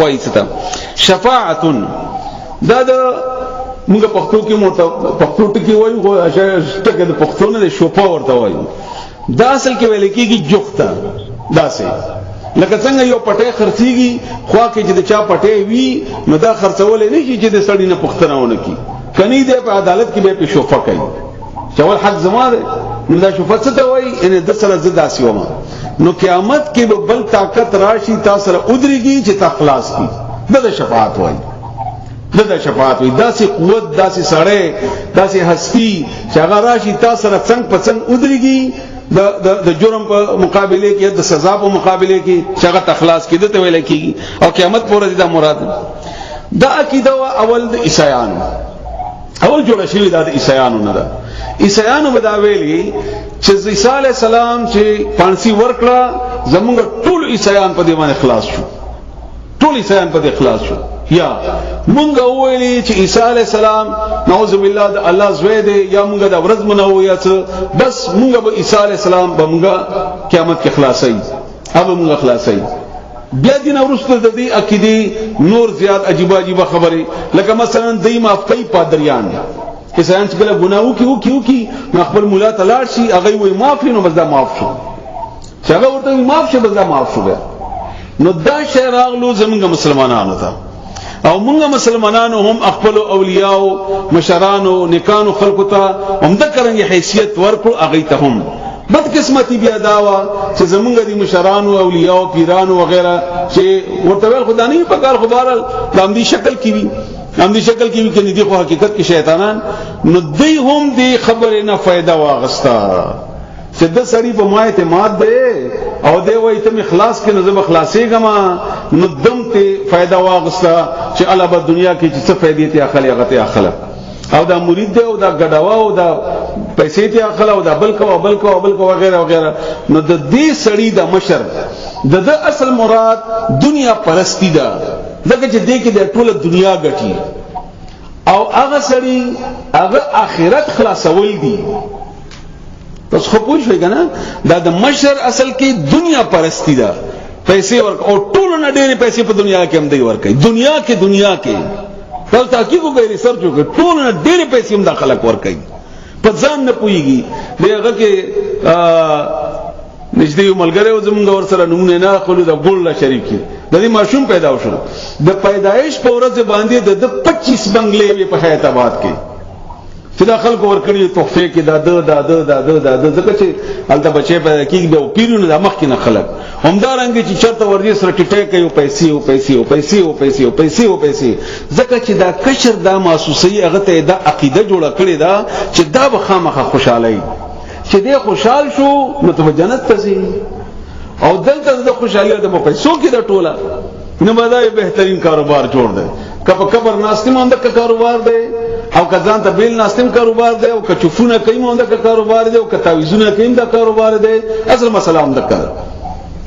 وایي څه شفاعتن دا موږ پښتو کې پښتو ټکی وایو خو ټکی د پښتو نه شوپا ورته وایو دا اصل کې ویل کېږي جوخته داسې لکه څنګه یو پټه خرڅيږي خو کې چې د چا پټه وي نو دا خرڅول نه شي چې د سړی نه پښتنه ونه کی کني دې په عدالت کې به په شوفه کوي چول حق زما ده نو دا شوفه څه ته وایي ان د سره زدا سیوما نو قیامت کې به بل طاقت راشي تاسو سره ودرېږي چې تخلاص کی د شفاعت وایي د شفاعت وایي داسې قوت داسې سړی داسې هستی چې هغه راشي تاسو سره څنګه په څنګه ودرېږي د جرم په مقابله کې د سزا په مقابله کې چې هغه تخلاص کېده ته ویل کېږي او قیامت پورې دا مراد دا عقیده اول د عیسایانو اول جوړ شوی د عیسایانو نه ده عیسایانو بدا ویلي چې عیسی علی السلام چې پانسی ورکړه زمونږ ټول عیسایان په دې باندې خلاص شو ټول عیسایان په دې خلاص شو یا مونږ ویلي چې عیسی علی السلام نعوذ بالله د الله زوی دی یا مونږ د ورځ منو یا څه بس مونږ به عیسی علی السلام به مونږ قیامت کې خلاصي هغه مونږ خلاصي بیا دین ورسته د دې عقیده نور زیات عجیب خبره لکه مثلا دای معافی پادریان کسان چې بل ګناو کیو خپل مولا تلاړ شي هغه وای معافي نو بس دا معاف شو څنګه ورته معاف شه بس دا معاف شو نو دا شی راغلو زمونږ مسلمانانو ته او موږ مسلمانانو هم خپل اولیاء مشرانو نیکانو خلقو ته هم د کرنګ حیثیت ورکړو هغه ته هم بد قسمتي بیا داوا چې زمونږ دي مشرانو اولیاء پیرانو وغیرہ چې ورته ول خدای نه په کار خبره د دې شکل کې وي هم دې شکل کې وي کني دي خو حقیقت کې شیطانان نو دوی هم دې خبره نه فائدہ واغستا چې د سړی په ما اعتماد دی او دی وای ته اخلاص کې نظم اخلاصي غما نو دم ته فائدہ واغستا چې الله په دنیا کې چې څه فائدې ته اخلي هغه ته اخله او دا مرید دی او دا غډاوا او دا پیسې ته اخله او دا بلکو وغیرہ نو د دې سړی د مشر د اصل مراد دنیا پرستی ده دغه چې دې کې د ټوله دنیا غټي او هغه سړی هغه آخرت خلاصول دي تاسو خو پوه شئ کنه دا د مشر اصل کې دنیا پرستی ده پیسې ورک او ټول نه ډېرې پیسې په دنیا کې هم دی ورکي دنیا کې تاسو تحقیق وکړئ ریسرچ وکړئ ټول نه ډېرې پیسې هم د خلک ورکي په ځان نه پويږي دغه کې نږدې یو ملګری و زمونږ ور سره نمونه نه خلو د ګول شریک د دې ماشوم پیدا وشو د پیدایش په ورځ باندې د 25 بنگلې په حیات آباد کې چې دا خلکو ورکړي تحفه کې دا ځکه چې الته بچي پیدا کیږي به پیرونه د مخ کې نه خلک همدارنګ چې چرته ورځي سره ټټه کوي پیسې ځکه چې دا کشر دا محسوسي هغه ته دا عقیده جوړه کړې ده چې دا به خامخه خوشالي چې دې خوشحال شو نو ته جنت ته ځې او دلته د خوشحالي د پیسو کې د ټوله نه بدای بهترین کاروبار جوړ دی کبر ناستم هم د کاروبار دی او کزان ته بیل ناستم کاروبار دی او کچفونه کوي هم د کاروبار دی او کتاویزونه کوي د کاروبار دی اصل مسله هم د کار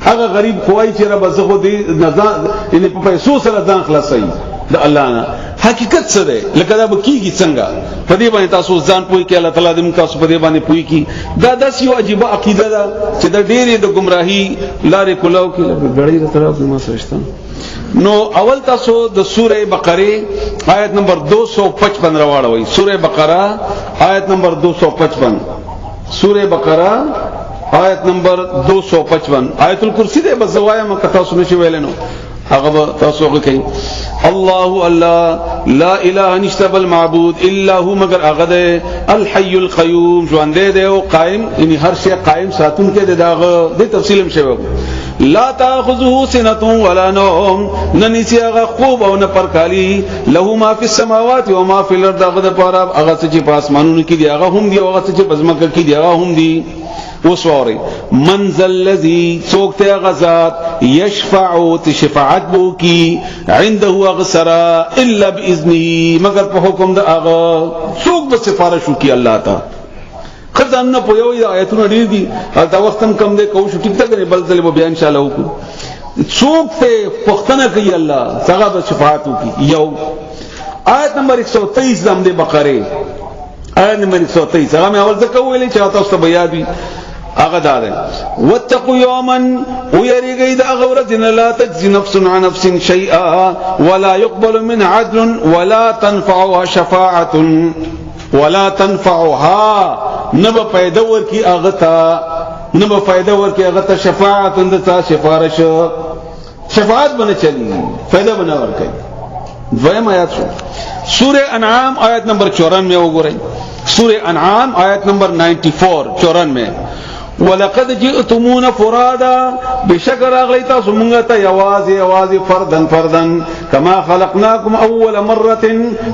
هغه غریب خوای چې رب زغو دی نظام یعنی په پیسو سره ځان خلاصي د الله نه حقیقت څه دی لکه دا بکیږي څنګه په دې باندې تاسو ځان پوي کې الله تعالی دې تاسو په دې باندې پوي کې دا داسې یو عجیب عقیده ده چې د ډېرې د گمراهي لارې کولاو کې غړي د طرف ما سرشتم نو اول تاسو د سوره بقره آیت نمبر 255 راوړوي سوره بقره آیت نمبر 255 سوره بقره آیت نمبر 255 آیت الکرسی دې بس زوایا مکه تاسو نشي ویلنو هغه تاسو کوي الله لا اله نشته بل معبود الا هو مگر هغه ده الحي القيوم ژوند دی او قائم یعنی هر شی قائم ساتون کې دغه د تفصیل هم شوی لا تاخذه سنه ولا نوم ننسی هغه خوب او نه پرکالی له ما فی السماوات و ما فی الارض هغه پاره هغه چې په اسمانونو کې دی هغه هم دی هغه چې په ځمکه کې دی هغه هم دی وسوري منزل الذي سوقت غزات يشفع شفاعت بو کی عنده غسرا الا باذنه مگر په حکم د هغه سوق به سفارش وکي الله تعالی خدان نه پوي آیتونه ډیر دي دا وختم کم دی کو شو ټیک ټک بل ځل به بیان ان شاء الله وکړو سوق ته پختنه کوي الله څنګه به شفاعت وکي یو آیت نمبر 123 د بقره آیت نمبر 123 هغه مې اول ځکه ویلې چې تاسو ته بیان دي هغه دار واتقوا يوما ويريږي د هغه ورځ نه لا تجزي نفس عن نفس شيئا ولا يقبل من عدل ولا تنفعها شفاعة ولا تنفعها نبا فائدہ ورکی اغتا نبا فائدہ ورکی اغتا شفاعت اندتا سفارش شفاعت بنا چلی فائدہ بنا ورکی دویم آیات شو سورہ انعام آیت نمبر 94 وګورئ سورہ انعام آیت نمبر 94 ولقد جئتمون فرادا بشکر اغلیتا سمونگتا یوازی فردن کما خلقناکم اول مرت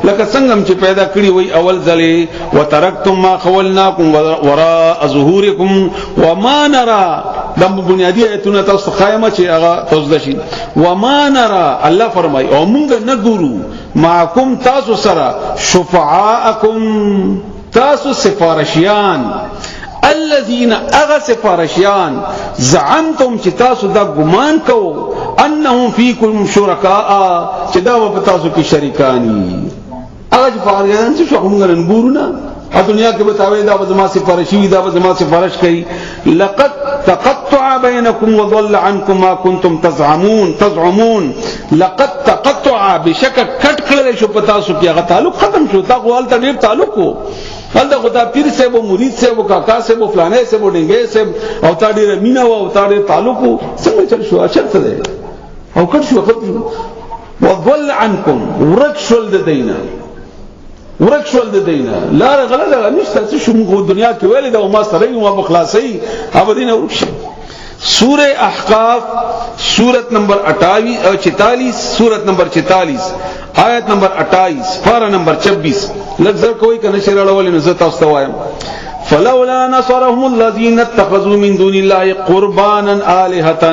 لکه څنګه چې پیدا کړی وي اول ځلې وترکتم ما خولناکم وراء ظهورکم وما نرى دم بنیادی ایتونه تاسو قائمه چې هغه تاسو وما نرى الله فرمای او مونږ نه ګورو معکم تاسو سره شفعاءکم تاسو سفارشیان الذين اغا سفارشیان زعمتم چې تاسو دا ګمان کو انهم فيكم شرکاء چې دا په تاسو کې شریکانی هغه سفارشیان چې څنګه نګورونه په دنیا کې به تاوي دا به ما سفارشي دا به ما سفارش کوي لقد تقطع بينكم وضل عنكم ما كنتم تزعمون لقد تقطع بشک کټ کړل شو په تاسو کې هغه تعلق ختم شو تا غوال ته ډیر تعلق وو هلته خدا پیر صاحب مرید صاحب کاکا صاحب فلانه صاحب ډنګې صاحب او تا ډیر مینا او تا ډیر تعلق څنګه چل شو اچھا څه ده او کټ شو وضل عنكم ورکشل د دینا لار غلطه نشته چې موږ دنیا کې ویل دا ما سره یو ما بخلاصي ابدین ورکش سورہ احقاف سورت نمبر 28 اور 46 سورت نمبر 46 آیت نمبر 28 پارہ نمبر 26 لفظ کوئی کنه شرع الاول نزت واستوایم فلولا نصرهم الذين اتخذوا من دون الله قربانا آلهة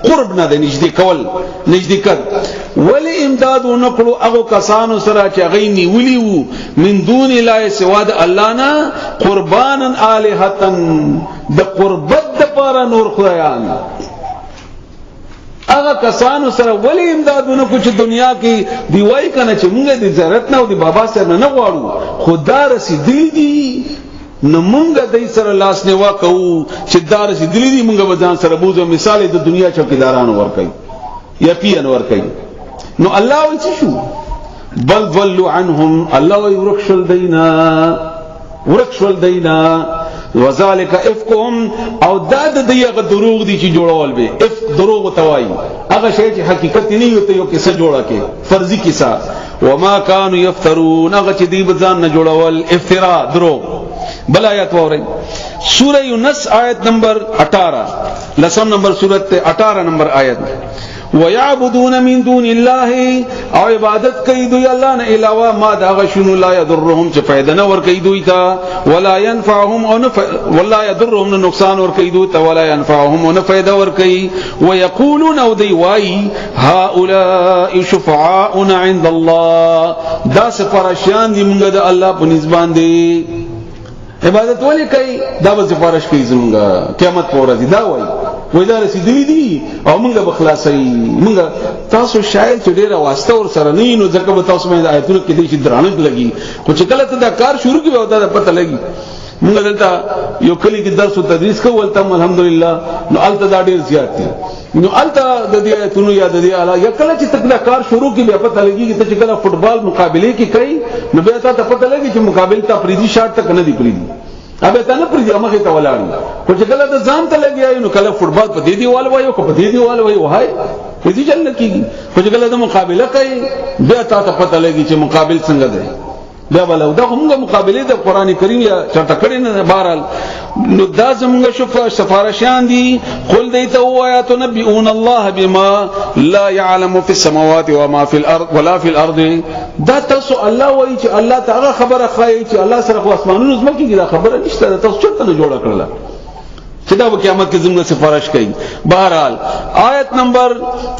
قربنا د نږدې کول نږدې کړ ولی امداد نقلو هغه کسانو سره چې غینی ولیو من دون الله سوا د الله نه قربانا آلهة د قربت د پاره نور خدایان هغه کسانو سره ولی امدادونه کو چې دنیا کې دی وای کنه چې موږ د ضرورت نه او د بابا سره نه غواړو خدا رسیدلی دي نو موږ دای سره لاس نیوا کوو چې دار رسیدلی دي موږ به ځان سره بوزو مثال د دنیا چوکیدارانو ور کوي یا پیان ور کوي نو الله وایي چې شو بل ضلوا عنهم الله ورکشل دینا وذالک افکهم او داد دیغه دروغ دي چې جوړول به اف دروغ توای هغه شی چې حقیقت نه یو ته یو کیسه جوړه کې فرضی کیسه وما كانوا يفترون هغه چې دی بزان نه جوړول افتراء دروغ بل آیت وره سورہ یونس آیت نمبر 18 لسم نمبر سورت 18 نمبر آیت ويعبدون من دون الله او عبادت کوي دوی الله نه علاوه ما دا غشنو لا يضرهم چې فائدہ نه ور کوي دوی ته ولا ينفعهم او ولا يضرهم نقصان ور کوي دوی ته ولا ينفعهم او فائدہ ور کوي ويقولون او دی وای هؤلاء شفعاؤنا عند الله دا سفارشیان دي موږ د الله په نسبت دي عبادت ولي کوي دا به سفارش کوي زموږ قیامت پر ورځ دا وای دا رسیدلی دي او موږ به خلاصي موږ تاسو شاید چې ډیره واسطه ور سره نه نو ځکه به تاسو باندې آیتونه کې دي چې درانه لګي خو چې کله ته دا کار شروع کیو دا پته لګي موږ دلته یو کلی کې درس او تدریس کوو ته الحمدلله نو الته دا ډیر زیات دي نو الته د دې آیتونو یاد دي اعلی یا کله چې تکلا کار شروع کی بیا پته لګي چې کله فوټبال مقابله کې کوي نو بیا ته پته لګي چې مقابله ته پریدي شاټ تک نه دی پریدي ابه ته نه پریدي هغه ته ولاړ خو چې کله د ځان ته لګي نو کله فوټبال په دې دیوال وایو کو په دې دیوال وایو وای په دې جن کېږي خو چې کله د مقابله کوي بیا ته پته لګي چې مقابل څنګه دی بیا بل دا موږ مقابله د قران کریم یا چرته کړي نه بهرال نو دا زموږ سفارشان دي قل دیت آیات نبئون الله بما لا يعلم في السماوات وما في الارض ولا في الارض دا تاسو الله وایي چې الله تعالی خبره خایي چې الله سره خو اسمانونو زمکه کې دا خبره نشته تاسو چرته نه جوړه کړل چې دا په قیامت کې زموږ سفارش کوي بهرحال آیت نمبر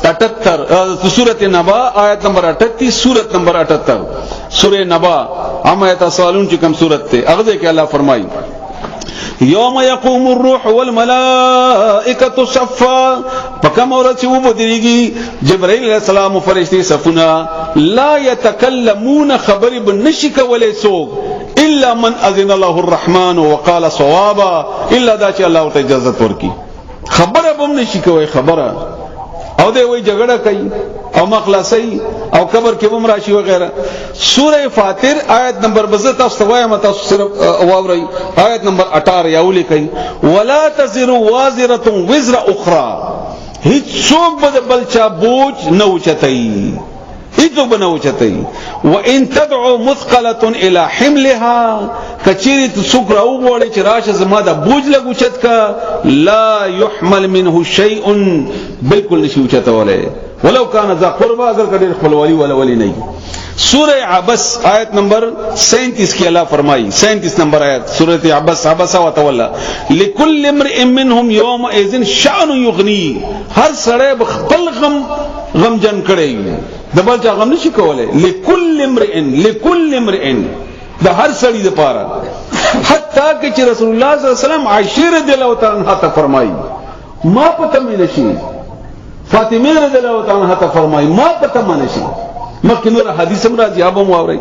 78 سورۃ نبا آیت نمبر 38 سورۃ نمبر 78 سورہ نبا اما يتسالون چې کوم سورۃ ته هغه کې الله فرمایي یوم یقوم الروح والملائکه صفا فكم ورچو بدریږي جبرائیل علیہ السلام فرشتي صفنا لا يتكلمون خبر بنشک ولې سوق الا من اذن الله الرحمن وقال صوابا الا دا چې الله ورته اجازه ورکړي خبره بم نشي کوي خبره او دی وای جګړه کوي او مخلصي او قبر کې بم راشي وغیرہ. سوره فاتر آیت نمبر 22 تاسو وایم تاسو صرف واوري آیت نمبر 18 یاولي کوي ولا تزر وازره وزر اخرى هیڅ څوک به بل چا بوج نه اوچتای هیڅ به نه اوچتای وان تدعو مثقله الى حملها کچری څوک راو غوړي چې راشه زما د بوج لګوچت کا لا يحمل منه شيء بالکل نشي اوچتوله ولو كان ذا قربا اگر کډیر خپلوالي ولا ولی نه. سورہ عبس آیت نمبر 37 کی اللہ فرمائی 37 نمبر آیت سورۃ عبس عبس وتولى لكل امرئ منهم يومئذ شأن يغني ہر سړی خپل غم جن کړي د بل چا غم نشي کوله لكل امرئ د هر سړی د پاره حتی کہ رسول الله صلی الله علیه وسلم عائشہ رضی الله تعالی عنها ته فرمایي ما پته مې نشي فاطمه رضی الله تعالی عنها ته فرمایي ما پته مې نشي مکه نور حدیث هم راځي اب هم واوري.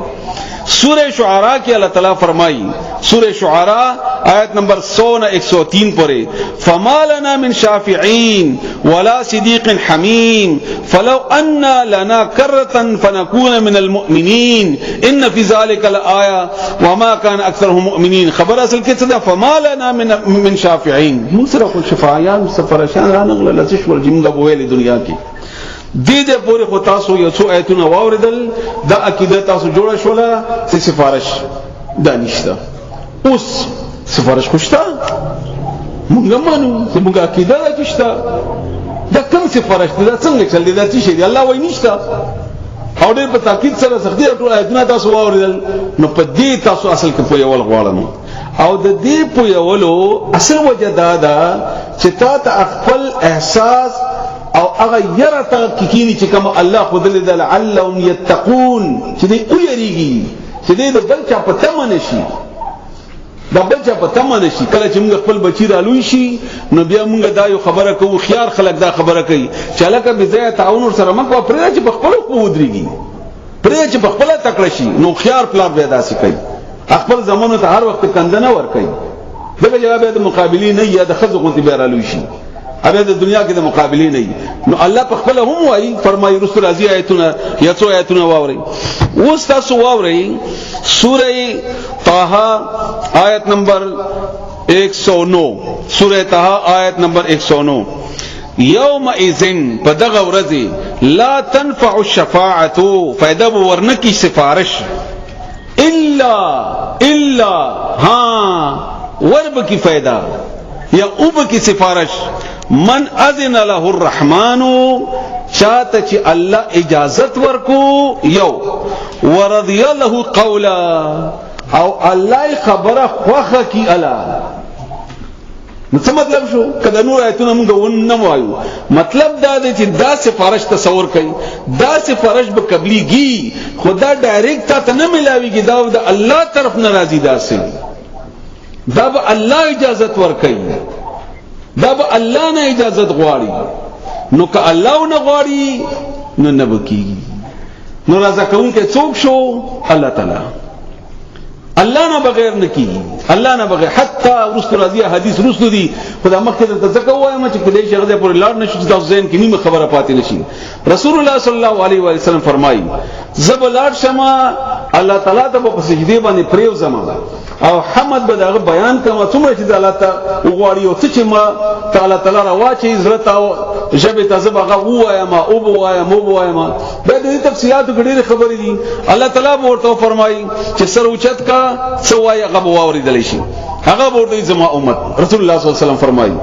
سورہ شعراء کی اللہ تعالی فرمائی سورہ شعراء آیت نمبر 100 103 پڑھے فما لنا من شافعین ولا صدیق حمیم فلو ان لنا کرة فنكون من المؤمنین ان فی ذلک لآیہ وما كان اکثرهم مؤمنین. خبر اصل کې څه ده فما لنا من شافعین موږ سره خو شفاعیان سفرشان رانغله لسشور جمله بویل دنیا کې دې دې پورې خو تاسو یو څو آیتونه واوریدل دا عقیده تاسو جوړه شوله چې سفارش دا نشته اوس سفارش خوشته مونږ مانو چې مونږ عقیده دا کیشته دا کوم سفارش دا څنګه چل دی دا څه دی الله وای نشته او دې په تاکید سره سختي ټول آیتونه تاسو واوریدل نو په دې تاسو اصل کې په یو غواړم او د دې په یو اصل وجه دا چې تاسو خپل احساس او هغه يرته کینی چې کوم الله خدای دې لعلهم يتقون چې دې ويریږي چې دې د بل چا په تمه نشي د بل چا په تمه نشي کله چې موږ خپل بچی رالوي شي نو بیا موږ دا یو خبره کوو خيار خلک دا خبره کوي چې لکه بځای تعاون سره مکو پرې چې په خپل خو ودرېږي پرې چې په خپل تکړه شي نو خيار پلان پیدا سي کوي خپل زمانه ته هر وخت کندنه ور کوي دغه جواب د مقابلې نه یا د خزو غونتی به رالوي شي ابه د دنیا کې د مقابلې نه نو الله په خپل هم وایي فرمایي رسول ازي آیتونه یا څو آیتونه واوري اوس تاسو واوري سوره طه آیت نمبر 109 سوره طه آیت نمبر 109 یوم اذن بدغ ورزی لا تنفع الشفاعه فائدہ ورنکی سفارش الا ها ورب کی فائدہ یا اوب کی سفارش من اذن له الرحمن چاته چې الله اجازت ورکو یو ورضی له قولا او الله خبره خوخه کی الله نو څه مطلب شو کله نور آیتونه موږ ونه وایو مطلب دا دی چې دا سفارش تصور کړي دا سفارش به قبليږي خدا ډایرکټ ته نه ملاويږي دا د الله طرف ناراضي دا سي دا به الله اجازت ورکړي دا به الله نه اجازت غواړي نو که الله نه غواړي نو نه بکیږي نو رضا کوم کې څوک شو الله تعالی الله نه بغیر نه کیږي الله نه بغیر حتی رسول راضی حدیث رسول دي خدای مخکې ته ځکه وایم چې کله شغله پر لاړ نشي د ذهن کې نیمه خبره پاتې نشي. رسول الله صلی الله علیه و سلم فرمایي زب لاړ شمه الله تعالی ته په سجدي باندې پریو زما او حمد به دغه بیان کوم څومره چې الله ته وغواړي او څه چې ما تعالی تعالی راواچي عزت او جبه تزبغه وایم او وایم دا د تفصيلات غډيره خبرې دي. الله تعالی ورته فرمایي چې سر اوچت کا سوای هغه واوریدل شي هغه ورته زما امت رسول الله صلی الله علیه وسلم فرمایي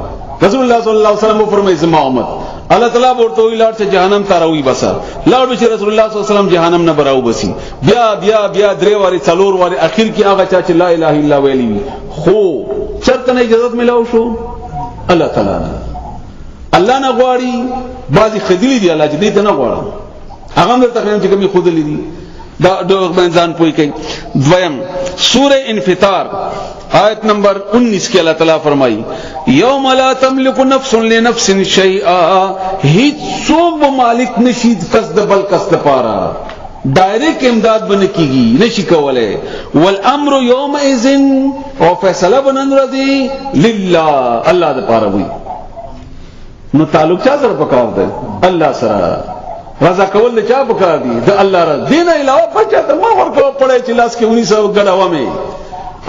رسول الله صلی الله علیه وسلم فرمایي زما امت الله تعالی ورته ویلار چې جهنم ته راوي بس لاړ به رسول الله صلی الله علیه وسلم جهنم نه براو بسي بیا درې واري څلور واري اخر کې هغه چې لا اله الا الله ویلي خو چرته نه اجازه ملاو شو الله تعالی الله نه غواړي بعضی خدلی دی الله دې ته نه غواړي هغه هم ته چې کومي خدلی دي دا د ځان پوي کوي. دویم سوره انفطار آیت نمبر 19 کې الله تعالی فرمایي یوم لا تملک نفس لنفس شیئا هیڅ څوک مالک نشي کس د بل کس لپاره ډایرکټ امداد بنه کیږي نشي کوله والامر یومئذ او فیصله بنن رضی لله الله د پاره وي نو تعلق چا سره پکار دی الله سره رضا کول چا پکار دی د الله رضا دین علاوه پچا ته ما ورکو پړې چې لاس کې 1900 غډاوه مې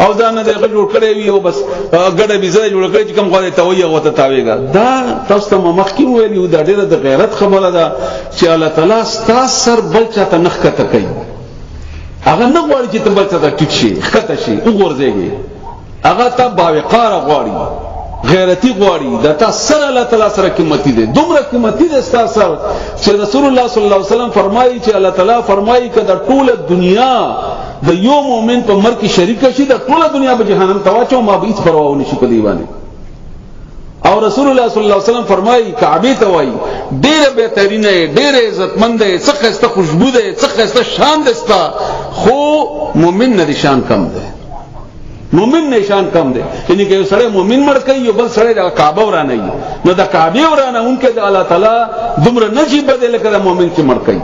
او ځان دې جوړ کړی وي او بس غډه بيزه جوړ کړی چې کوم غواړي ته وي او ته تاويګا دا تاسو ته مخکې ویلو دا ډېره د غیرت خبره ده چې الله تعالی ستاسو سر بل چاته نخ کته کوي هغه نه غواړي چې ته بل چاته ټیټ شي خطه شي وګورځيږي هغه ته باوقار غواړي غیرتی غواړي دا تاسو سره الله تعالی سره قیمتي دي دومره قیمتي دي تاسو سره چې رسول الله صلی الله علیه وسلم فرمایي چې الله تعالی فرمایي کدا ټول دنیا د یو مؤمن په مرګ کې شریک شي د ټول دنیا په جهنم تواچو ما به هیڅ پروا نه شي په دی باندې او رسول الله صلی الله علیه وسلم فرمایي کعبه ته وایي ډېر بهترینه ډېر عزتمند ده څخه است خوشبو ده څخه است شان ده خو مؤمن نه شان کم ده مومن نشان کم دی یعنی کہ سړی مومن مړ کوي یو بل سړی د کعبه ورانه نو د کعبه ورانه اونکه د الله تعالی دومره نشي بدل کړه مومن چې مړ کوي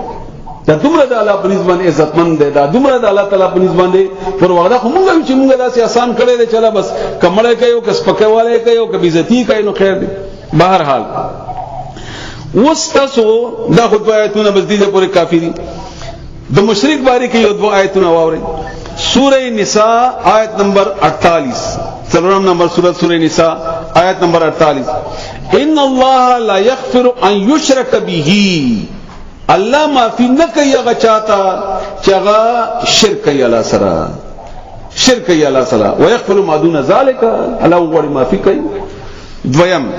دا دومره د الله په نسبت عزتمند دی دا دومره د الله تعالی په نسبت پر وغدا همغه چې موږ داسې آسان کړی دی چلا بس کمړې کوي او کس پکواله کوي او کبيزتی کوي نو خیر دی بهر حال وستاسو دا خو آیتونه بس دې پورې کافی دي د مشرک باره کې یو دو آیتونه واوري سورہ نساء آیت نمبر 48 سلام نمبر سورہ نساء آیت نمبر 48 ان اللہ لا یغفر ان یشرک به اللہ معافی نہ کوي هغه چاته چې هغه شرک کوي الله سره شرک کوي الله سره ويغفر ما دون ذلك الله غوړي معافی کوي دویم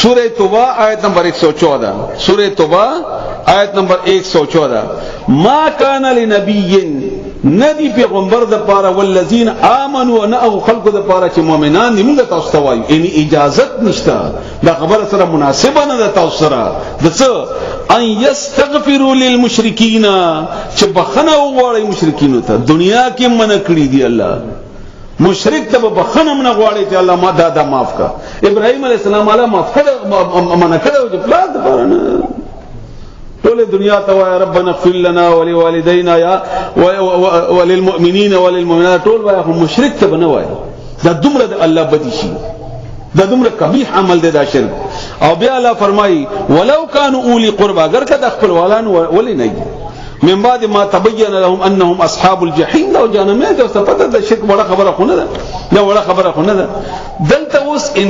سورہ توبہ آیت نمبر 114 سورہ توبہ آیت نمبر 114 ما کان لنبی ندی پیغمبر د پاره والذین آمنوا ونأو خلق د پاره چې مؤمنان دي موږ تاسو ته وایو ان اجازت نشته دا خبره سره مناسبه نه ده تاسو سره د څه ان یستغفروا للمشرکین چې بخنه وغواړي مشرکین ته دنیا کې منع کړی دی الله مشرک ته بخنه منع غواړي چې الله ما دا معاف کا ابراهیم علیه السلام علی معاف کړه منع کړه چې پلان د پاره نه ټول دنیا ته وای ربنا اغفر لنا ولوالدينا يا وللمؤمنين وللمؤمنات ټول وای هم مشرک ته بنوای دا دومره د الله بدی شي دا دومره قبیح عمل دی دا شرک او بیا الله فرمایي ولو كانوا اولي قربا اگر کده خپل والان ولی نه من بعد ما تبين لهم انهم اصحاب الجحيم لو جانمه د صفته د شرک وړه خبره خونه ده دا وړه خبره خونه ده دلته اوس ان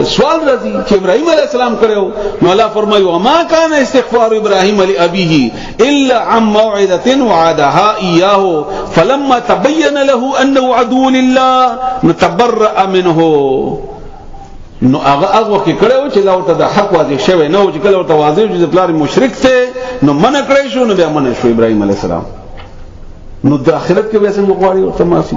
سوال راځي چې ابراهيم عليه السلام کړو نو الله فرمایي وما كان استغفار ابراهيم لابيه الا عن موعده وعدها اياه فلما تبين له انه عدو لله نتبرأ منه نو هغه کې کړو چې دا ورته د حق واضح شوی نو چې کله ورته واضح چې د پلار مشرک ته نو منع کړی شو نو بیا منع شو ابراهيم عليه السلام نو د آخرت کې به څنګه غواړي ورته معافي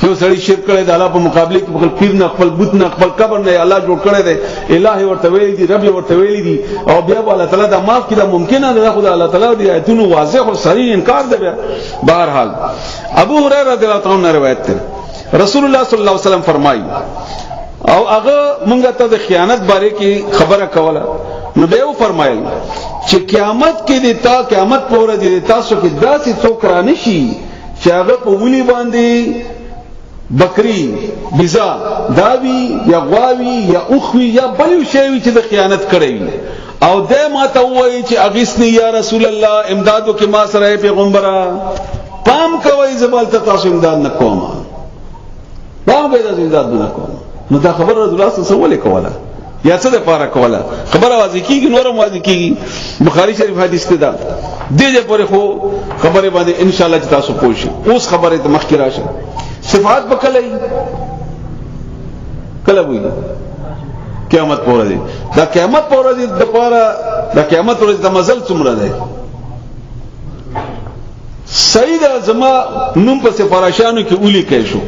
یو سړی شرک کړي د الله په مقابله کې خپل پیر نه خپل بت نه خپل قبر نه الله جوړ کړی دی الٰه ورته ویلي دي رب ورته ویلي دي او بیا الله تعالی دا معاف کړه ممکنه ده خدای الله تعالی دی ایتونو واضح او صریح انکار دی بهر حال ابو هريره رضی الله عنه روایت ده رسول الله صلی الله علیه وسلم فرمایي او هغه مونږ ته د خیانت باره کې خبره کوله نو به و فرمایل چې قیامت کې د تا قیامت په ورځ د تاسو کې داسې څوک را نشي چې هغه په ونی باندې بکری بيزا داوی یا غواوی یا اوخوی یا بل شی چې د خیانت کړی او د ما ته وایي چې اغیسنی یا رسول الله امدادو کې ما سره پیغمبره پام کوي زبال ته تاسو امداد نکوم پام کوي تاسو امداد نکوم نو دا خبر رسول الله صلی الله علیه وسلم کوله یا څه د پاره کوله خبره واضح کیږي نورم واضح کیږي بخاری شریف حدیث ته دا دې پورې خو خبره باندې ان شاء الله تاسو پوښی اوس خبره ته مخکې راشه صفات بکلای کله وی قیامت پورې دی دا قیامت پورې دی د پاره دا قیامت پورې د مزل څومره دی سید زما نوم په سفارشانو کې اولی کې شو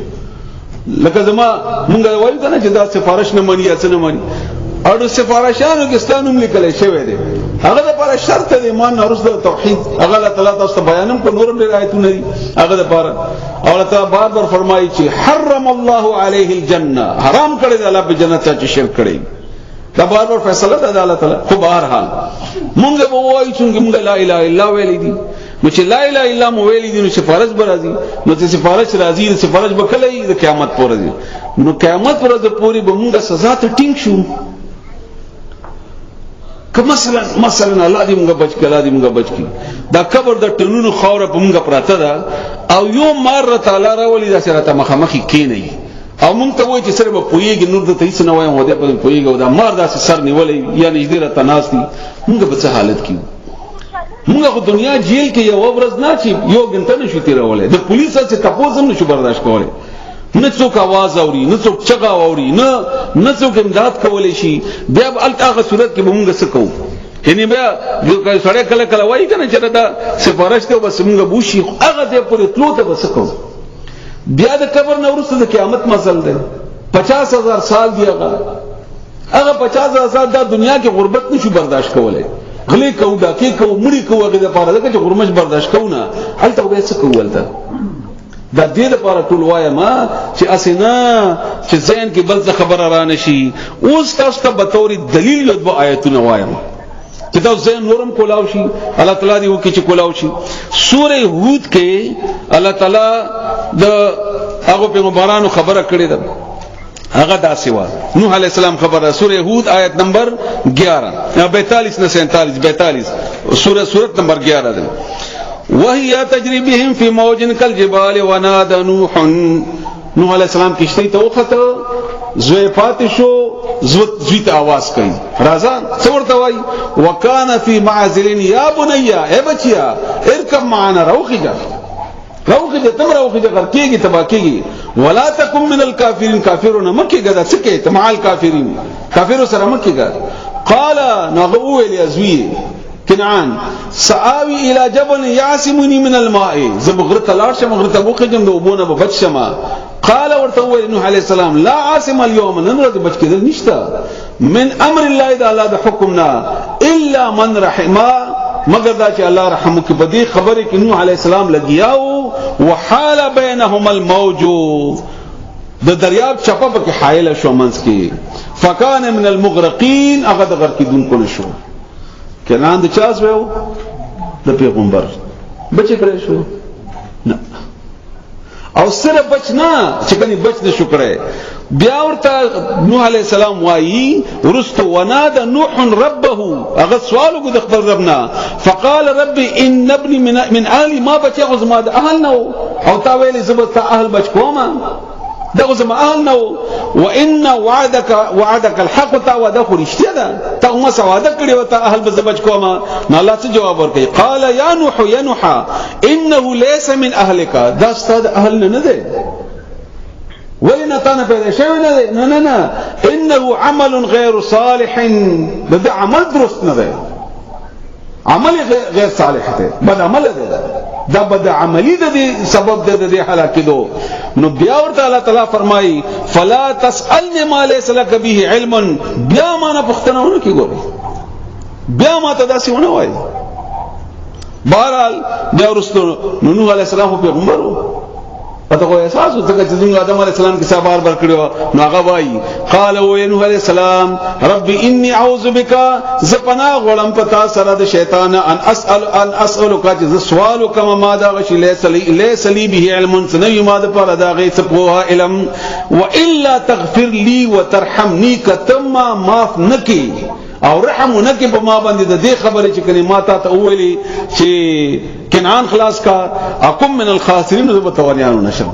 لکه زما مونږ وایو کنه چې دا سفارش نه مانی یا څه نه مانی او سفارشانو کې ستانوم لیکل شوی دی هغه لپاره شرط دی ایمان او رسول توحید هغه الله تعالی تاسو بیانم کو نورم ډیر آیتونه دي هغه لپاره او الله تعالی بار بار فرمایي چې حرم الله علیه الجنه حرام کړی دی الله په جنت ته شرک کړی دا بار بار فیصله ده الله تعالی خو بهر حال مونږ به وایو چې مونږ لا اله الا الله ویل دي نو چې لا اله الا الله ویلي دي نو سفارش به راځي، نو چې سفارش راځي سفارش به کله د قیامت پورې دي. نو قیامت پر د پوری به موږ سزا ته ټینګ شو. که مثلا الله دې موږ بچ کړه، الله دې موږ بچ کړي، دا قبر د ټنونو خاور په موږ پراته ده او یو مار تعالی راولي دا سره ته مخامخي کینې او موږ ته وایي چې سره به پويږي، نور د هیڅ نه وایم هدا په پويږي او دا مار داسې سر نیولې یا نږدې را تناس دي، موږ به څه حالت کیو؟ موږ خو دنیا جیل کې یو ورځ نه چې یو غنټه نشو تیرولې، د پولیسو څخه تاسو هم نشو برداشت کولای، نه څوک आवाज اوري، نه څوک چغا اوري، نه څوک امداد کولای شي. بیا په الټاغه صورت کې موږ څه کوو؟ یعنی بیا یو سړی کله کله وایي کنه چې دا سفارش ته بس موږ بوشي هغه دې پورې تلو ته بس کوو. بیا د قبر نه ورسته د قیامت مزل ده 50,000 سال دی. هغه 50,000 سال د دنیا کې غربت نشو برداشت کولای، غلی کو ډاکې کو مړی کو هغه د پاره ده چې غرمش برداشت کو نه الته به څه کولته. دا دې لپاره ټول وایم چې اسنه چې ذهن کې بل څه خبره را نشي. اوس تاسو ته به توري دلیل د آیتونه وایم چې دا ذهن نورم کولاو شي. الله تعالی دې وکړي چې کولاو شي. سوره هود کې الله تعالی د هغه پیغمبرانو خبره کړې ده، هغه داسې و. نوح علیہ السلام خبره، سوره هود آیت نمبر 11 یا 42 نه 47 سورۃ نمبر 11 ده. وهي تجري بهم في موج كالجبال ونادى نوح. نوح علیہ السلام کشتی ته وخته، زوی پاتشو، زوی ته आवाज کوي راځه څورته وای وکانه فی معزل یا بنیا اے بچیا ارکب معنا روخجه تم روخجه کېږي تبا کېږي ولا تکم من الکافرین کافرون مکیګه دا څه کې تمال کافرین کافرو سره مکیګه. قال نغو الیزوی کنعان سآوی الى جبل یعصمنی من الماء زبغرت لاړ شم غرت بوخجم د وبونه به بچ شمه. قال ورته ویل نوح علیہ السلام لا عاصم اليوم نن ورځ بچ کېدل نشته من امر الله د الله د حکمنا الا من رحم مگر دا چې الله رحم کوي. په دې خبره کې نوح علیہ السلام لګیاو وحال بینهم الموج د دریاب چپه په کې حایل شو منځ کې فکان من المغرقین هغه د غرق کېدونکو نشو. کنان د چاز وو د پیغمبر بچ کړی شو نه او سره بچ نه چې کني بچ نشو کړی. بیا ورته نوح علیہ السلام وایي ورستو ونادى نوح ربه هغه سوال وکړ د خپل ربنا فقال رب ان ابني من اهلي ما بچي غو زما د اهل نو او تا ویلي زبر تا اهل بچ کوما دغه زما اهل نو وان وعدك الحق تا وعده خرشته ده تا ما سواده کړي وتا اهل بچ کوما. نو الله څه جواب ورکړي قال يا نوح انه ليس من اهلك دا استاد اهل نه ده ولنا تانا پیدا شوی نه ده نه انه عمل غیر صالح ده عمل درست نه ده عمل غیر صالح ده بد عمل ده دا بد عملی ده سبب ده هلاک دو. نو بیا ورته الله تعالی فرمایي فلا تسالني ما ليس لك به علم. بیا ما نه پښتنه ونه کی ګوري بیا ما ته داسې ونه وای. بهرحال بیا ورستو نوح علیہ السلام پیغمبرو پته خو احساس وکړه چې څنګه آدم علیہ السلام کې صبر بر کړو. نو هغه وایي قال و نوح علیہ السلام رب انی اعوذ بک زپنا غلم پتا سره د شیطان ان اسالک چې سوال کوم ما دا غشي لیس لی به علم سنوی ما د پر دا غي څه علم والا تغفر لي وترحمني کتم معاف نکي او رحم نکي په ما باندې د دې خبره چې کلمات ته ویلي چې کنعان خلاص کا اقم من الخاسرین ذو توانیانو نشم.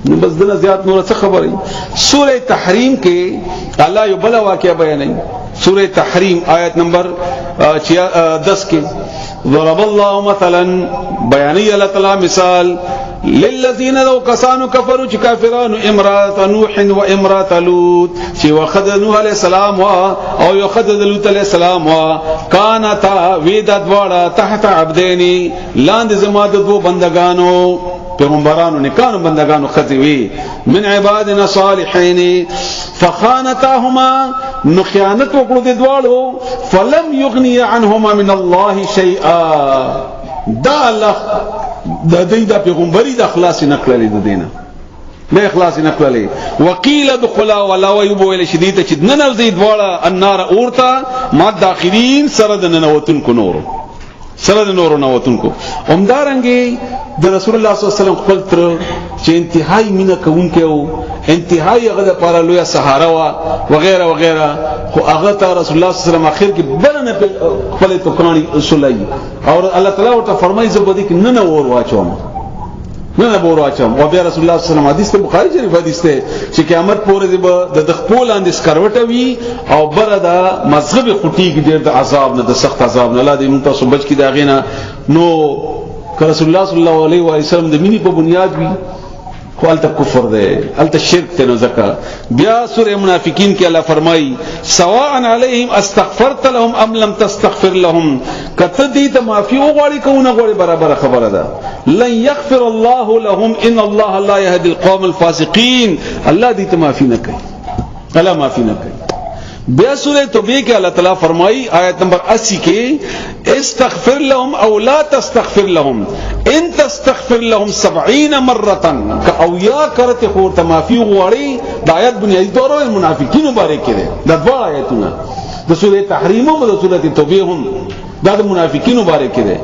بس دنه زیات نور څه خبره. سوره تحریم کې الله یو بل واقعہ بیانوي. سوره تحریم آیت نمبر 10 کې ضرب الله مثلا بیانوي الله تعالی مثال للذین لو کسانو کفروا چې کافرانو امراه نوح و امراه لوط چې وخد نوح علیہ السلام او یو خد لوط علیہ السلام کانتا ویدت واړه تحت عبدین لاندې زما د دوه بندگانو پیغمبرانو نکانو بندگانو خذوی من عبادنا صالحین فخانتاهما نخیانت وکړو د دوالو فلم یغنی عنهما من الله شیئا. دا الله د دې د پیغمبري د اخلاص نکړلې د دینه به اخلاص نکړلې. وقيل دخلا ولا ويبول شديده چې نن زید واړه النار اورتا ما داخلين سره د ننوتن کو نور سره د نورو نوتونکو همدارنګي د رسول الله صلی الله علیه وسلم خپل تر چې انتهایی مینه کوونکی او انتهایی هغه د پاره لوی سهارا وا وغیرہ وغیرہ خو هغه ته رسول الله صلی الله علیه وسلم اخر کې بلنه خپل توکانی اصولای او الله تعالی ورته فرمایي زبدي کې نه ور واچوم نه بور واچوم او بیا رسول الله صلی الله علیه وسلم حدیث ته بخاری شریف حدیث ته چې قیامت پورې د خپل اندیس کروټه وی او بر دا مذهب خټی کې ډېر د عذاب نه د سخت عذاب نه الله دې موږ تاسو بچ کی دا غینا نو رسول الله صلی الله علیه و سلم د مینی په بنیاد وی خو الته کفر ده الته شرک ته نو زکا بیا سوره منافقین کې الله فرمایي سواء علیهم استغفرت لهم ام لم تستغفر لهم کته دې ته معافي وغواړي کو نه غواړي برابر خبره ده لن يغفر الله لهم ان الله لا يهدي القوم الفاسقين الله دې ته معافي نه کوي الله معافي نه کوي بیا سورہ توبہ کې الله تعالی فرمایي آیت نمبر 80 کې استغفر لهم او لا تستغفر لهم ان تستغفر لهم 70 مره او یا کرته خو ته معافي غواړي د آیت بنیادی طور او منافقین مبارک کړي د دوه آیتونه د سورہ تحریم او د سورہ توبہ هم د منافقین مبارک کړي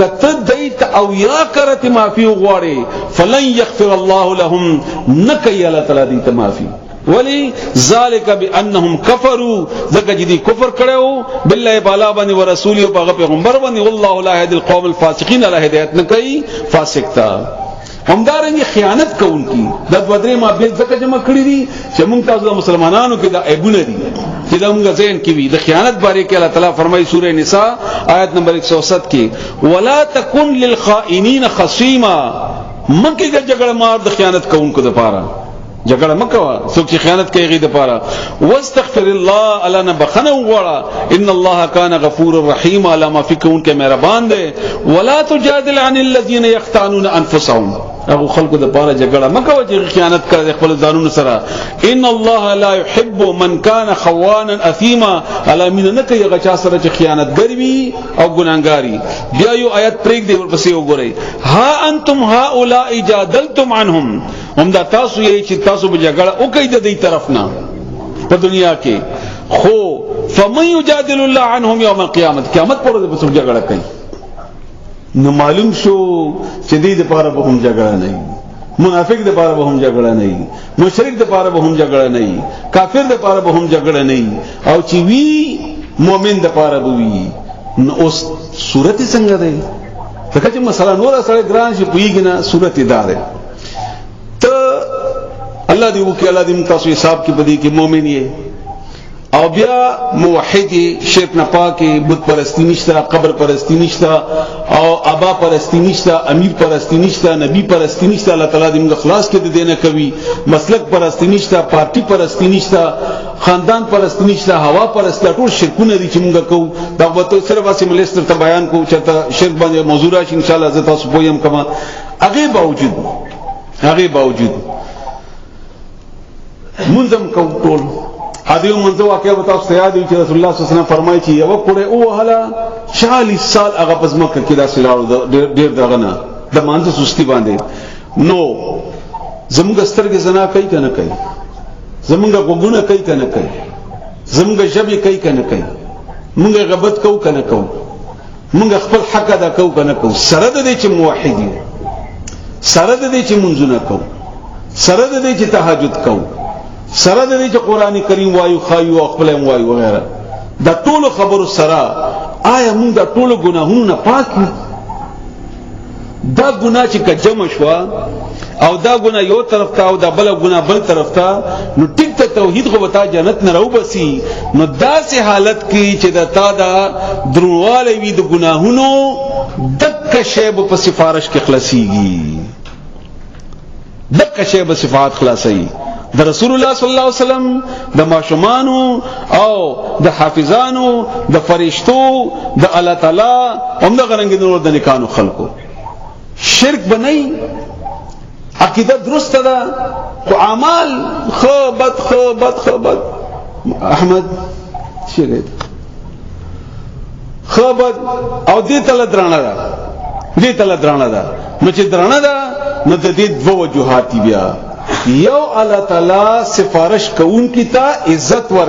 کته دیت او یا کرته معافي غواړي فلن يغفر الله لهم نکي الله تعالی دې ته معافي ولی ذالک بانهم کفروا ذکر جدی کفر کړو بالله بالا باندې او رسول او پیغمبر باندې والله لا يهدي القوم الفاسقين الله هدایت نه کوي فاسق تا همدارنګه خیانت کوونکی د بدرې ما به ځکه جمع کړی دي چې موږ تاسو مسلمانانو کې د ایبونه دي چې دا موږ ذهن کې وي د خیانت باره کې الله تعالی فرمایي سورې نساء آیت نمبر 167 کې ولا تکن للخائنین خصیما مکه د جګړه مار د خیانت کوونکو د پاره جګړه مکوا څوک چې خیانت کوي غي د پاره واستغفر الله الا نبخنه وغواړه ان الله کان غفور رحیم الا ما فيكون کې مهربان دی ولا تجادل عن الذين يختانون انفسهم هغه خلکو د پاره جګړه مکوا چې خیانت کوي خپل ځانونو سره ان الله لا يحب من كان خوانا اثيما الا من نه کوي غچا سره چې خیانت کوي او ګناګاری بیا یو آیت پرېګ دی ورپسې وګورئ ها انتم هؤلاء جادلتم عنهم هم دا تاسو یې چې تاسو به جګړه وکړئ د دې طرف نه په دنیا کې خو فمن يجادل الله عنهم يوم القيامه قیامت پر ورځ به څوک جګړه کوي نو معلوم شو چې دې لپاره به هم جګړه نه منافق لپاره به هم جګړه نه مشرک لپاره به هم جګړه نه کافر لپاره به هم جګړه نه او چې وی مؤمن لپاره به وی نو اوس صورت څنګه ده ځکه چې مثلا نور سره ګران شي پویګنه صورت اداره الله دې وکي الله دې تاسو حساب کې بدی کې مؤمن یې او بیا موحد شرک نه پاکي بت پرستی نشته قبر پرستی نشته او ابا پرستی نشته امیر پرستی نشته نبی پرستی نشته الله تعالی دې موږ خلاص کې دې نه کوي مسلک پرستی نشته پارټي پرستی نشته خاندان پرستی نشته هوا پرستی ټول شرکونه دي چې موږ کوو دا وته سره واسه ملستر ته بیان کوو چې شرک باندې موضوع راشي ان شاء الله زه تاسو پویم کما هغه باوجود منظم کو ټول ادیو منځو واقعا به تاسو یاد وي چې رسول الله صلی الله علیه وسلم فرمایي چې یو کړه او هلا 40 سال هغه پس مکه کې دا سلاړو ډېر دغه نه د مانځ سستی باندې نو زموږ سترګې زنا کوي کنه کوي زموږ وګونه کوي کنه کوي زموږ ژبه کوي کنه کوي موږ غیبت کوو کنه کوو موږ خپل حق ادا کوو کنه کوو سره د دې چې موحد یو سره د دې چې منځونه کوو سره د دې چې تهجد کوو سره د دې چې قران کریم وایو خایو خپل وایو وغیرہ دا ټول خبرو سره آیا موږ دا ټول ګناهونه نه پاک یو دا ګناه چې کجم شوا او دا ګناه یو طرف ته او دا بل ګناه بل طرف ته نو ټیک ته توحید خو وتا جنت نه راو بسی نو داسې حالت کې چې دا تا دا درواله وي د ګناهونو دک شیب په سفارش کې خلاصيږي دک شیب صفات خلاصي د رسول الله صلی الله علیه وسلم د ماشومانو او د حافظانو د فرشتو د الله تعالی هم د غرنګ نور د نکانو خلقو شرک بنئ عقیده درست ده خو اعمال خبت احمد شګید خبت او دې تل درانه ده نو چې درانه ده نو د دې دوه وجوهات بیا یو الله تعالی سفارش کوون کی تا عزت ور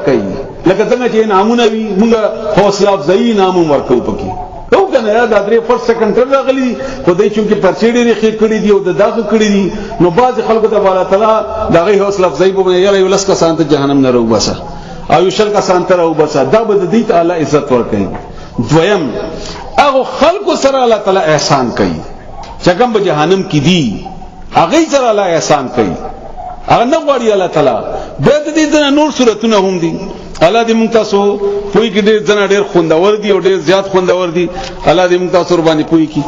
کوي لکه څنګه چې نامونه وي موږ حوصله افزایی نام ورکو پکې او کنه یا د 3 فرست سیکنډ راغلي خدای چې پرچېډې لري کړي دی او د داخه کړي دي نو بعض خلکو ته الله تعالی دغه حوصله افزایی به یاره یو لس کسان ته جهنم نه روباسه او یو شل کسان ته روباسه دا به د دې تعالی عزت ورکړي. دویم هغه خلکو سره الله تعالی احسان کوي چې کوم به جهنم کې دي هغه سره الله احسان کوي هغه نه غواړي الله تعالی به د دې نور صورتونه هم دي الله دې موږ تاسو پوي کې ډېر ځنه ډېر خوندور دي او ډېر زیات خوندور دي الله دې موږ تاسو باندې پوي کې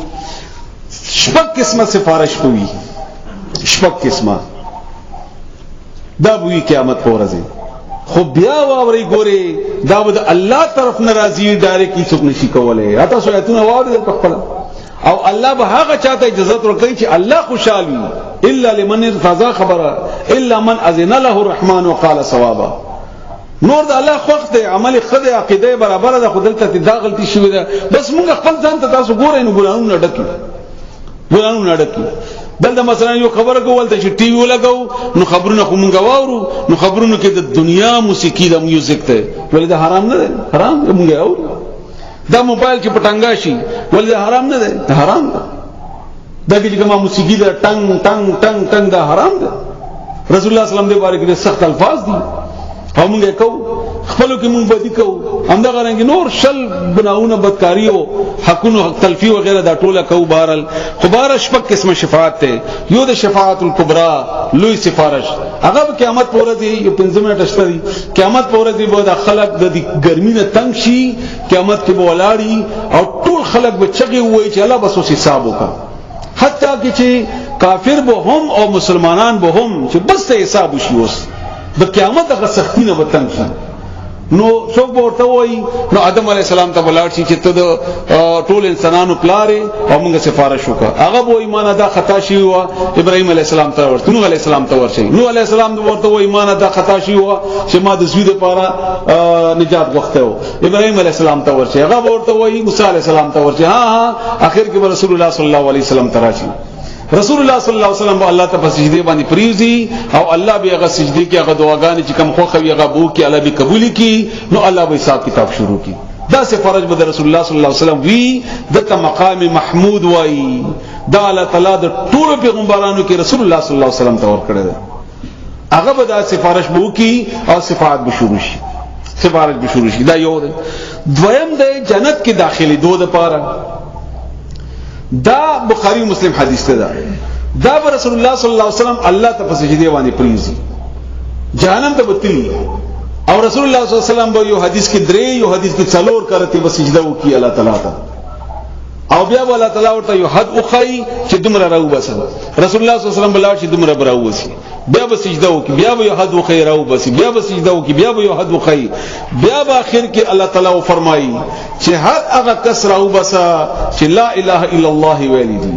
شپږ قسمه سفارش کوي شپږ قسمه دا به قیامت پر ورځ خو بیا واوري ګوري دا به الله طرف ناراضي ډایرکټلی څوک نشي کولای اته سو ایتونه واوري په خپل او الله به هغه چاته اجازه ورکړي چې الله خوشحال وي الا لمن رضا خبره الا من اذن له الرحمن وقال صوابا نور د الله خوښ دی عمل خدای عقیده برابر ده خدلته دا غلطي شوی ده بس موږ خپل ځان ته تاسو ګورئ نو ګورانو نډکی دلته مثلا یو خبره کول ته چې ټي وی ولګاو نو خبرونه خو مونږ واورو نو خبرونه کې د دنیا موسیقي د میوزیک ته ولې دا حرام نه ده حرام مونږ واورو دا موبایل کې پټنګا شي ولې دا حرام نه ده حرام ده دا کې کومه موسیقي ده ټنګ ټنګ ټنګ ټنګ دا حرام ده رسول الله صلی الله علیه وسلم دې باره کې سخت الفاظ دي او مونږ کو خپلو کې مونږ بدی کو همدا غرانګي نور شل بناونه بدکاریو حقونو حق تلفی وغیرہ دا ټوله کو بهرل خو بهر شپږ قسمه شفاعت ته یو د شفاعت الکبرى لوی سفارش هغه قیامت پورې دی یو 15 منټ اشتري قیامت پورې دی به د خلق د ګرمي نه تنگ شي قیامت کې به ولاړی او ټول خلق به چغي وای چې الله بس حساب وکړه حتی چې کافر به هم او مسلمانان به هم چې بس ته حساب وشي اوس د قیامت هغه سختی نه وتنګ شي نو څوک ورته وای نو آدم علی السلام ته ولاړ شي چې ته د ټول انسانانو پلارې او موږ سفارش وکړه هغه به ایمان ادا خطا شي او ابراهيم علی السلام ته ورته نو علی السلام ته ورشي نو علی السلام ورته وای ایمان ادا خطا شي او چې ما د زوی لپاره نجات غوښته و ابراهيم علی السلام ته ورشي هغه ورته وای موسی علی السلام ته ورشي ها اخر کې رسول الله صلی الله علیه وسلم تراشي رسول الله صلی الله علیه وسلم الله ته په سجدي باندې پریوزي او الله به هغه سجدي کې هغه دعاګانې چې کوم خو خوي هغه بو کې الله به قبول کړي نو الله به حساب کتاب شروع کړي دا سفارش به رسول الله صلی الله علیه وسلم وی دته مقام محمود وای دا الله تعالی د ټول پیغمبرانو کې رسول الله صلی الله علیه وسلم ته ورکړی هغه به دا سفارش بو کې او صفات به شروع شي سفارش به شروع شي دا یو دویم د جنت کې داخلي دوه لپاره دا بخاری مسلم حدیث ته دا رسول الله صلی الله علیه وسلم الله ته په سجدي باندې پریزي جهنم ته بتلی او رسول الله صلی الله علیه وسلم به یو حدیث کې درې یو حدیث کې څلور کرته په سجده وکي الله تعالی ته او بیا الله تعالی ورته یو حد وخی چې دومره راو بس رسول الله صلی الله علیه وسلم بلار چې دومره براو وسی بیا به سجده وکي بیا به یو حد وخی راو بس بیا به سجده وکي بیا به یو حد وخی بیا به اخر کې الله تعالی فرمایي چې هر هغه کس راو بس چې لا اله الا الله ویلی دي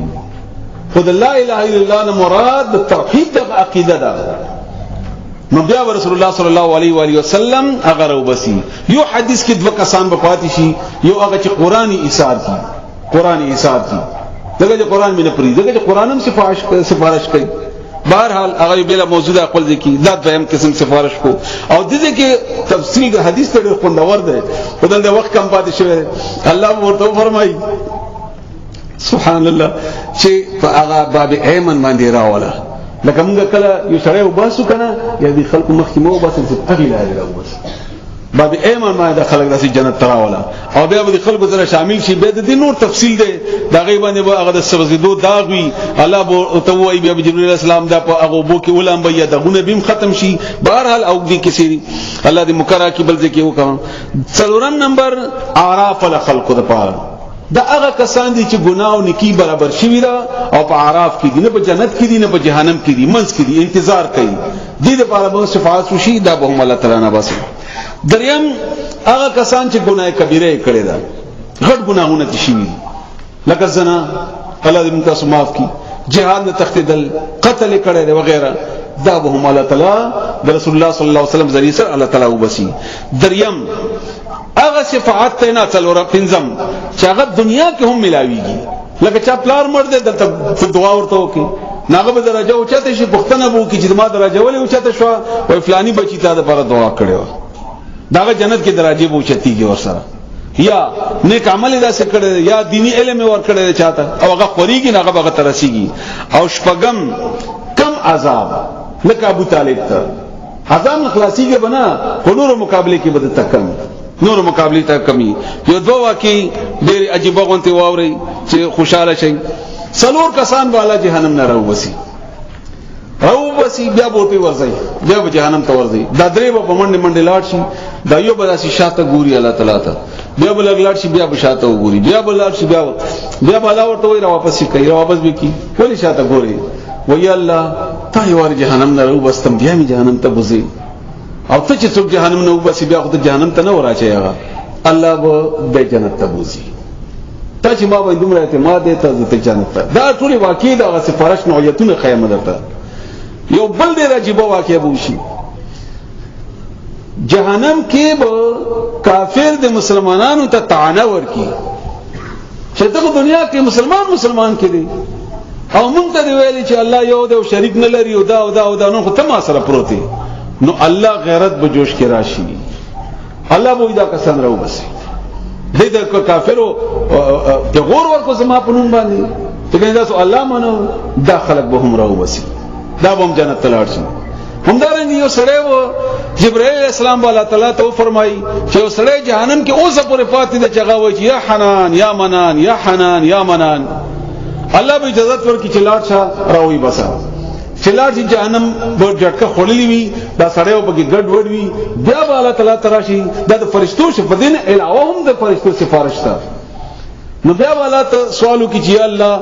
خود لا اله الا الله مراد توحید د عقیده ده نو بیا رسول الله صلی الله علیه و علیه وسلم هغه راو بس یو حدیث کې دوه کسان به پاتې شي یو هغه چې قرآنی ایثار کی قرآن ایثار کی دغه قرآن مینه پری دغه قرآن هم سفارش کوي بہرحال هغه بلا موجوده خپل ځکه دا دویم قسم سفارش کو او دغه کې تفصیل حدیث ته خوندور ده خدای د وخت کم پاتې شوی الله ورته فرمایي سبحان الله چې هغه باب ایمن باندې راولا لکه موږ کله یو سره وباسو کنه یا دي خلکو مخکمه وباسو چې اغه لا وباسو باب ایمان ما د خلک داسې جنت تراولا او بیا به خلکو سره شامل شي به د نور تفصیل ده دا غیبانه به هغه د سبزیدو داغوي الله بو تو وای بیا جبرئیل السلام دا په هغه بو کې ولام به دغونه بیم ختم شي بهرحال او دې کې سری الله دې مکرا کې بل ځکه وکم څلورم نمبر اعراف الخلق د پاره دا هغه کسان دي چې ګناه او نیکی برابر شي دا او په اعراف کې دي نه په جنت کې دي نه په جهنم کې دي منځ کې دي انتظار کوي دې لپاره به شفاعت وشي دا به هم الله تعالی نه باسي دریم هغه کسان چې ګناه کبیره کړي دا غټ ګناهونه دي شي لکه زنا الله دې موږ تاسو معاف کړي جهاد نه تختیدل قتل کړي دا وغیرہ دا به هم الله تعالی د رسول الله صلی الله علیه وسلم ذریعہ سره الله تعالی وبسي دریم هغه شفاعت ته نه څلور پنځم چې هغه دنیا کې هم ملاويږي لکه چا پلار مرده دلته دعا ورته وکي ناغه به درجه اوچته شي پښتنه بو کې چې ما درجه ولې اوچته شو او فلانی بچی ته د پر دعا کړو داغه جنت کې درجه بوچتیږي ور سره یا نیک عمل داسې کړي یا دینی علم ور کړي چاته او هغه خوريږي هغه به ترسيږي. او شپږم کم عذاب لکه ابو طالب ته عذاب خلاصيږي بنا په نور مقابله کې بده تکم نور مقابله ته کمی. یو دوه واقعي ډېر عجیب غونته واوري چې خوشاله شي. څلور کسان والا جهنم نه راووسی بیا بوټي ورځي بیا به جهنم ته ورځي. دا درې په منډه منډه لاړ شي دا یو به داسي شاته ګوري الله تعالی ته بیا به لاړ شي بیا به شاته وګوري بیا به لاړ شي بیا به لا ورته وای را واپس کوي را واپس به کی ولی شاته ګوري وای الله ته یو ور جهنم نه راوستم بیا می جهنم ته بوزي او ته چې څوک جهنم نه وبسي بیا خو ته جهنم ته نه وراشي هغه الله به جنت ته بوزي. ته چې ما باندې دومره اعتماد ته جنت ته دا ټول واقع دا سفارش نوعیتونه خیمه ده. یو بل ډیر عجیب واقع به وشي جهنم کې به کافر د مسلمانانو ته طعنه ورکي چې دغه دنیا کې مسلمان کې دي او مونږ ته ویلي چې الله یو دی او شریک نه لري او دا نو خو ته ما سره پروت دی. نو الله غیرت به جوش کې راشي الله به دا کسان راو بسي د کافرو د غور ورکو زما په نوم باندې څنګه دا سو الله مانو داخلك به هم راو بسي دا به هم جنت ته لاړ شي. همدارنګه یو سړی و جبرائیل السلام الله تعالی ته فرمایي چې یو سړی جهنم کې اوسه پورې پاتې د چغا وایي چې یا حنان یا منان یا حنان یا منان الله به اجازه ورکړي چې لاړ شه راوي بسا چې لاړ شي جهنم به جټکه خړلې وي دا سړی په کې ګډ وډ وي بیا به الله تعالی تراشي دا د فرشتو شفدین علاوه هم د فرشتو سفارش ده. نو بیا والا ته سوالو کې چې الله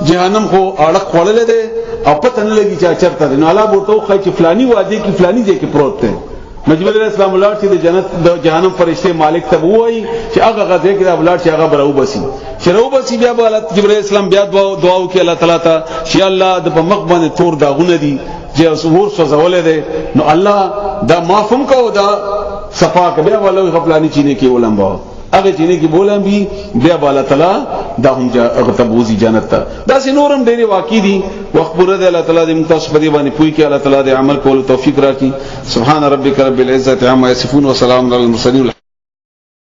جهنم خو اړه خړلې ده او پته نه لګي چې چرته ده. نو الله ورته خو چې فلاني وادي کې فلاني ځای کې پروت ده. جبرائیل السلام الله چې د جنت د جهنم فرشته مالک ته وایي چې هغه غځه کې د اولاد چې هغه براو بسي چې راو بسي بیا به جبرائیل السلام بیا دعا وکړي الله تعالی ته چې الله د په مخ باندې تور داغونه دي چې ور سوزولې ده. نو الله دا معفوم کو دا صفا کې بیا والله غفلانی چینه کې ولنبا هغه چینه کې بولم بي بیا الله تعالی دا هم غتبوزي جنت ته. دا سي نورم ډېری واقع دي وخت پوره دی الله تعالی دې متاسف په دې باندې پوي کې الله تعالی دې عمل کولو توفیق راکړي. سبحان ربک رب العزه عما یصفون وسلام علی المرسلین.